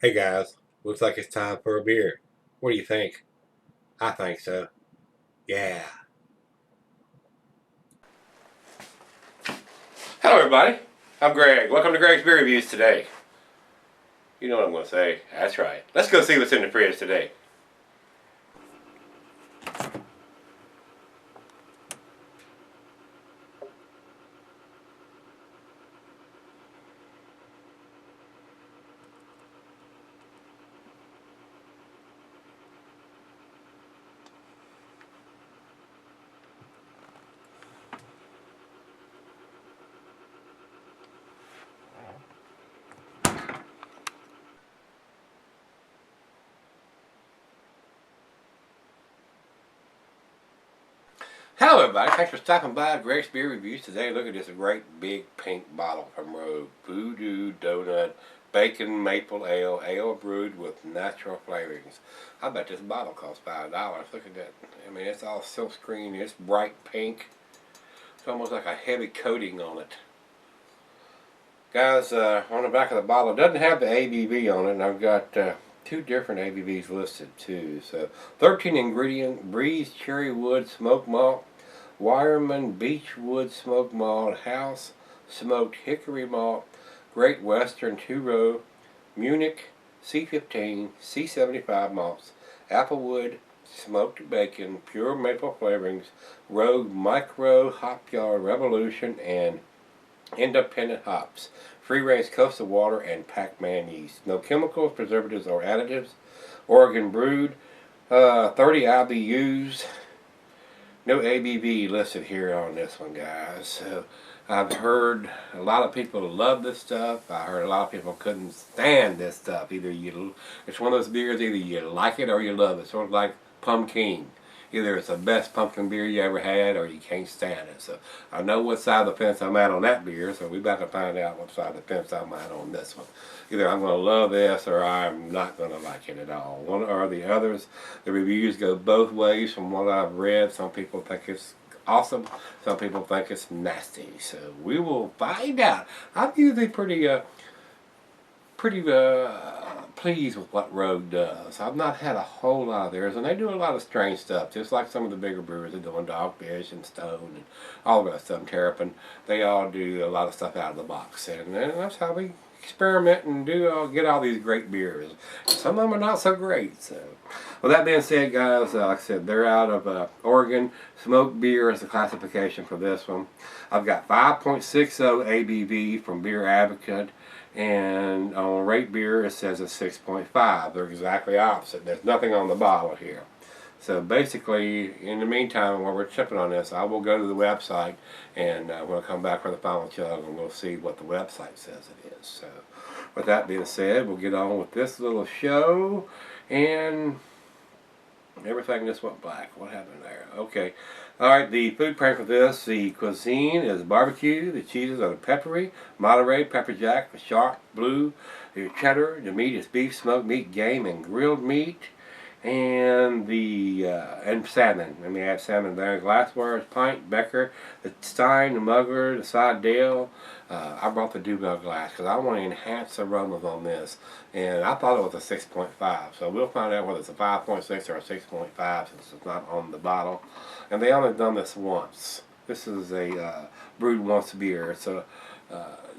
Hey guys, looks like it's time for a beer. What do you think? I think so. Yeah. Hello everybody, I'm Greg. Welcome to Gregsbeerreviews today. You know what I'm going to say. That's right. Let's go see what's in the fridge today. Hello everybody, thanks for stopping by Gregsbeerreviews today. Look at this great big pink bottle from Brewery Voodoo Bacon Maple Ale brewed with natural flavorings. I bet this bottle costs $5. Look at that. I mean, it's all silk screen. It's bright pink. It's almost like a heavy coating on it. Guys, on the back of the bottle, it doesn't have the ABV on it, and I've got two different ABVs listed too. So, 13 ingredient: Breeze Cherry Wood Smoked Malt, Wireman Beechwood Smoked Malt, House Smoked Hickory Malt, Great Western 2-row, Munich C15, C75 malts, Applewood Smoked Bacon, Pure Maple Flavorings, Rogue Micro Hop Yard Revolution, and Independent hops, free-range coastal water, and Pac-Man yeast. No chemicals, preservatives, or additives. Oregon brewed, 30 IBUs. No ABV listed here on this one, guys. So I've heard a lot of people love this stuff. I heard a lot of people couldn't stand this stuff. It's one of those beers, either you like it or you love it. Sort of like Pumpkin. Either it's the best pumpkin beer you ever had or you can't stand it. So I know what side of the fence I'm at on that beer, so we're about to find out what side of the fence I'm at on this one. Either I'm going to love this or I'm not going to like it at all. One or the others. The reviews go both ways from what I've read. Some people think it's awesome. Some people think it's nasty. So we will find out. I'm usually pretty pleased with what Rogue does. I've not had a whole lot of theirs, and they do a lot of strange stuff, just like some of the bigger brewers are doing, Dogfish and Stone and all the rest of them, Terrapin. They all do a lot of stuff out of the box, and that's how we experiment and get all these great beers. Some of them are not so great. So, with that being said, guys, like I said, they're out of Oregon. Smoked beer is the classification for this one. I've got 5.60 ABV from Beer Advocate. And on Rate Beer it says it's 6.5. They're exactly opposite. There's nothing on the bottle here. So basically, in the meantime, while we're chipping on this, I will go to the website and we'll come back for the final chug and we'll see what the website says it is. So with that being said, we'll get on with this little show, and everything just went black. What happened there? Okay. Alright, the food print for this, the cuisine is barbecue. The cheeses are the peppery, Monterey, pepper jack, sharp, blue, the cheddar. The meat is beef, smoked meat, game, and grilled meat. And and salmon. Let me add salmon there. Glassware, pint, Becker, the Stein, the Mugler, the Sidedale. I brought the Duvel glass because I want to enhance the aromas on this. And I thought it was a 6.5. So we'll find out whether it's a 5.6 or a 6.5 since it's not on the bottle. And they only done this once. This is a brewed once beer. So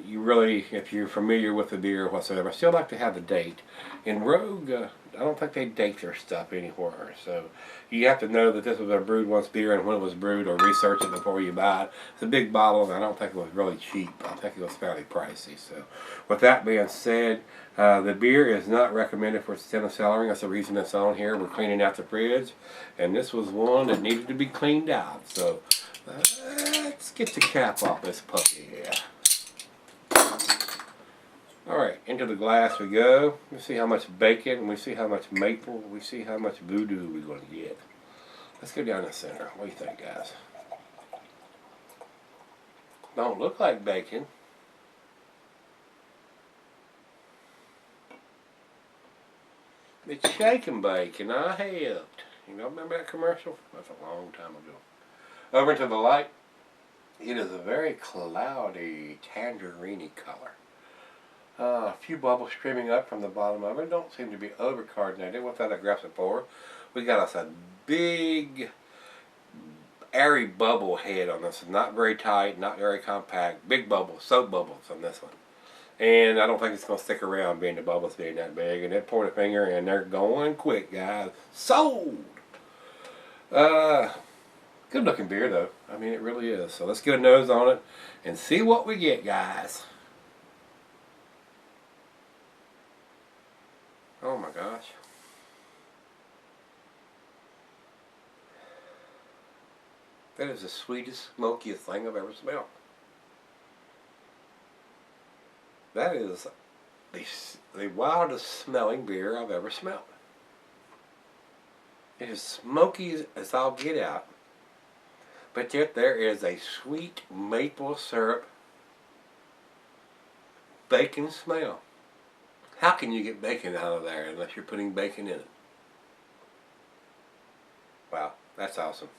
you really, if you're familiar with the beer whatsoever, I still like to have the date. In Rogue, I don't think they date their stuff anywhere. So you have to know that this was a brewed once beer and when it was brewed, or research it before you buy it. It's a big bottle, and I don't think it was really cheap. I think it was fairly pricey. So with that being said, the beer is not recommended for extended cellaring. That's the reason it's on here. We're cleaning out the fridge, and this was one that needed to be cleaned out. So let's get the cap off this puppy here. Alright, into the glass we go. We see how much bacon, we see how much maple, we see how much voodoo we're going to get. Let's go down the center. What do you think, guys? Don't look like bacon. It's shaking bacon. I helped. You know, remember that commercial? That's a long time ago. Over to the light. It is a very cloudy, tangerine color. A few bubbles streaming up from the bottom of it. Don't seem to be over carbonated. What's that aggressive pour? We got us a big airy bubble head on this one. Not very tight, not very compact. Big bubbles, soap bubbles on this one. And I don't think it's going to stick around being the bubbles being that big. And they pour the finger and they're going quick, guys. Sold! Good looking beer though. I mean, it really is. So let's get a nose on it and see what we get, guys. Oh my gosh. That is the sweetest, smokiest thing I've ever smelled. That is the wildest smelling beer I've ever smelled. It is smoky as I'll get out, but yet there is a sweet maple syrup bacon smell. How can you get bacon out of there unless you're putting bacon in it? Wow, that's awesome.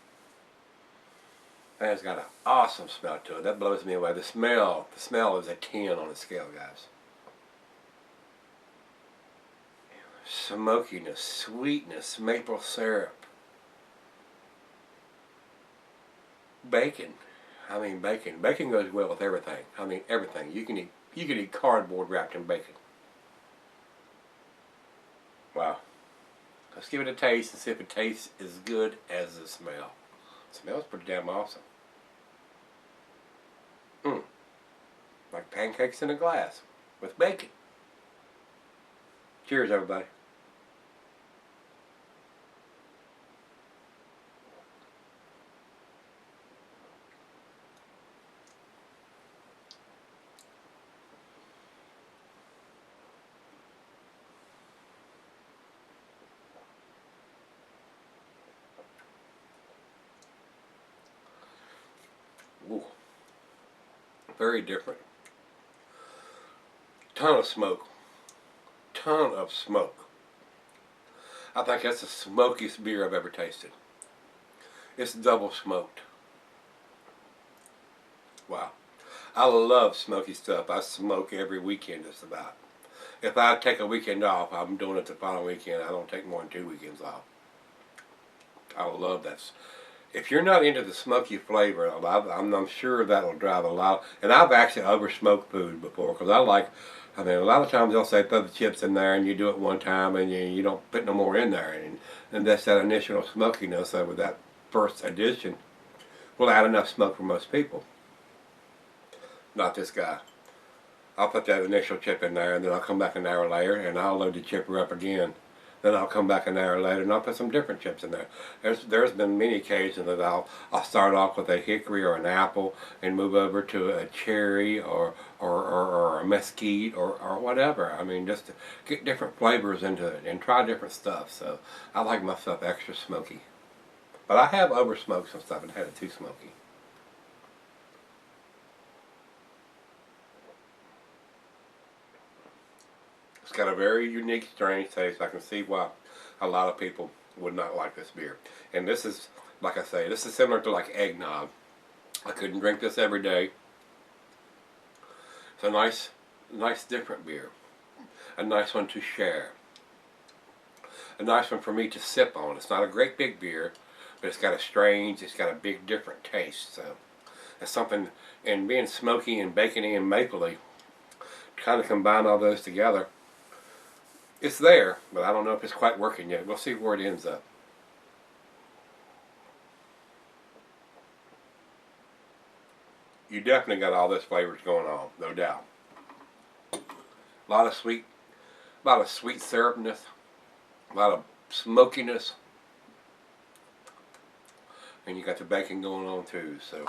That has got an awesome smell to it. That blows me away. The smell is a 10 on the scale, guys. Smokiness, sweetness, maple syrup, bacon. I mean, bacon. Bacon goes well with everything. I mean, everything. You can eat cardboard wrapped in bacon. Wow. Let's give it a taste and see if it tastes as good as the smell. It smells pretty damn awesome. Like pancakes in a glass with bacon. Cheers, everybody. Ooh. Very different. Ton of smoke. Ton of smoke. I think that's the smokiest beer I've ever tasted. It's double smoked. Wow. I love smoky stuff. I smoke every weekend just about. If I take a weekend off, I'm doing it the following weekend. I don't take more than 2 weekends off. I love that. If you're not into the smoky flavor, I'm sure that'll drive a lot. And I've actually over smoked food before because I mean, a lot of times they'll say throw the chips in there and you do it one time and you don't put no more in there. And that's that initial smokiness of that first addition will add enough smoke for most people. Not this guy. I'll put that initial chip in there and then I'll come back an hour later and I'll load the chipper up again. Then I'll come back an hour later and I'll put some different chips in there. There's been many occasions that I'll start off with a hickory or an apple and move over to a cherry or a mesquite or whatever. I mean, just to get different flavors into it and try different stuff. So I like my stuff extra smoky. But I have over smoked some stuff and had it too smoky. It's got a very unique, strange taste. I can see why a lot of people would not like this beer. And this is, like I say, this is similar to like eggnog. I couldn't drink this every day. It's a nice different beer. A nice one to share. A nice one for me to sip on. It's not a great big beer, but it's got a big different taste. So it's something, and being smoky and bacony and mapley, kind of combine all those together. It's there, but I don't know if it's quite working yet. We'll see where it ends up. You definitely got all those flavors going on, no doubt. A lot of sweet syrupness, a lot of smokiness, and you got the bacon going on too. So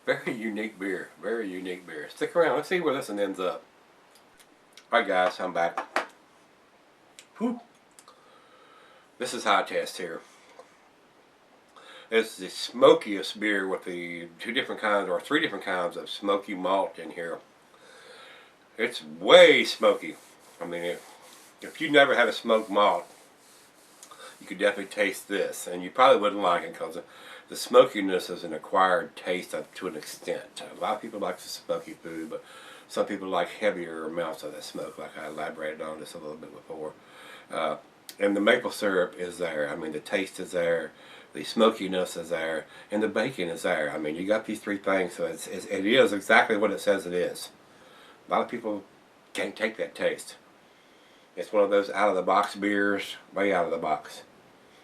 very unique beer, very unique beer. Stick around. Let's see where this one ends up. Alright guys, I'm back. Whew. This is high test here. It's the smokiest beer with the 2 different kinds or 3 different kinds of smoky malt in here. It's way smoky. I mean, if you never had a smoked malt, you could definitely taste this, and you probably wouldn't like it because the smokiness is an acquired taste to an extent. A lot of people like the smoky food, but Some people like heavier amounts of that smoke, like I elaborated on this a little bit before. Uh, and the maple syrup is there. I mean, the taste is there, the smokiness is there, and the bacon is there. I mean, you got these three things, so it is exactly what it says it is. A lot of people can't take that taste. It's one of those out-of-the-box beers, way out of the box.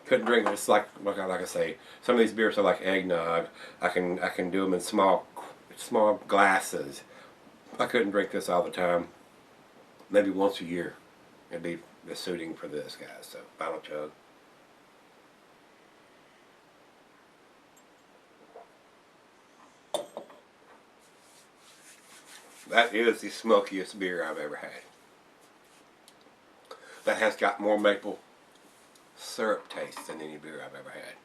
Couldn't drink it. It's like I say, some of these beers are like eggnog. I can do them in small glasses. I couldn't drink this all the time. Maybe once a year. It'd be the suiting for this, guys. So, final chug. That is the smokiest beer I've ever had. That has got more maple syrup taste than any beer I've ever had.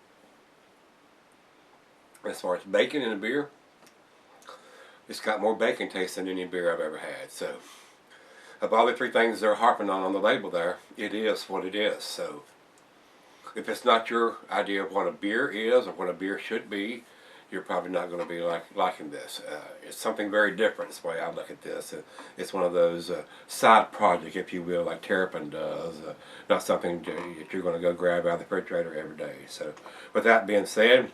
As far as bacon in a beer, it's got more bacon taste than any beer I've ever had. So, of all the three things they're harping on the label there, it is what it is. So, if it's not your idea of what a beer is or what a beer should be, you're probably not going to be liking this. It's something very different. That's the way I look at this. It's one of those side projects, if you will, like Terrapin does. Not something that you're going to go grab out of the refrigerator every day. So, with that being said,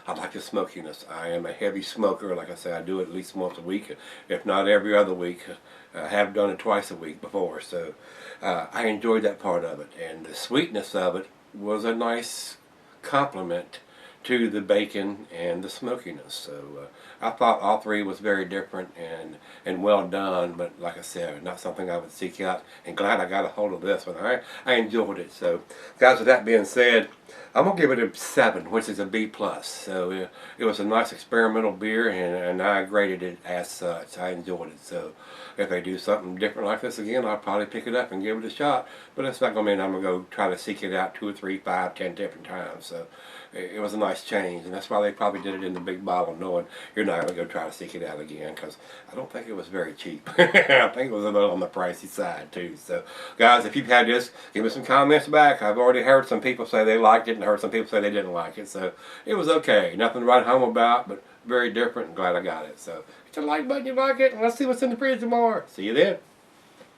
I like the smokiness. I am a heavy smoker. Like I say, I do it at least once a week, if not every other week. I have done it twice a week before. So, I enjoyed that part of it. And the sweetness of it was a nice compliment to the bacon and the smokiness. So I thought all three was very different and well done, but like I said, not something I would seek out, and glad I got a hold of this one. I enjoyed it. So guys, with that being said, I'm going to give it a 7, which is a B+. So it was a nice experimental beer, and I graded it as such. I enjoyed it. So if they do something different like this again, I'll probably pick it up and give it a shot. But it's not going to mean I'm going to go try to seek it out 2 or 3, 5, 10 different times. So it was a nice change, and that's why they probably did it in the big bottle, knowing you're not going to go try to seek it out again, because I don't think it was very cheap. I think it was a little on the pricey side too. So guys, if you've had this, give me some comments back. I've already heard some people say they liked it and heard some people say they didn't like it. So it was okay. Nothing to write home about, but very different, and glad I got it. So hit the like button if you like it, and let's see what's in the fridge tomorrow. See you then.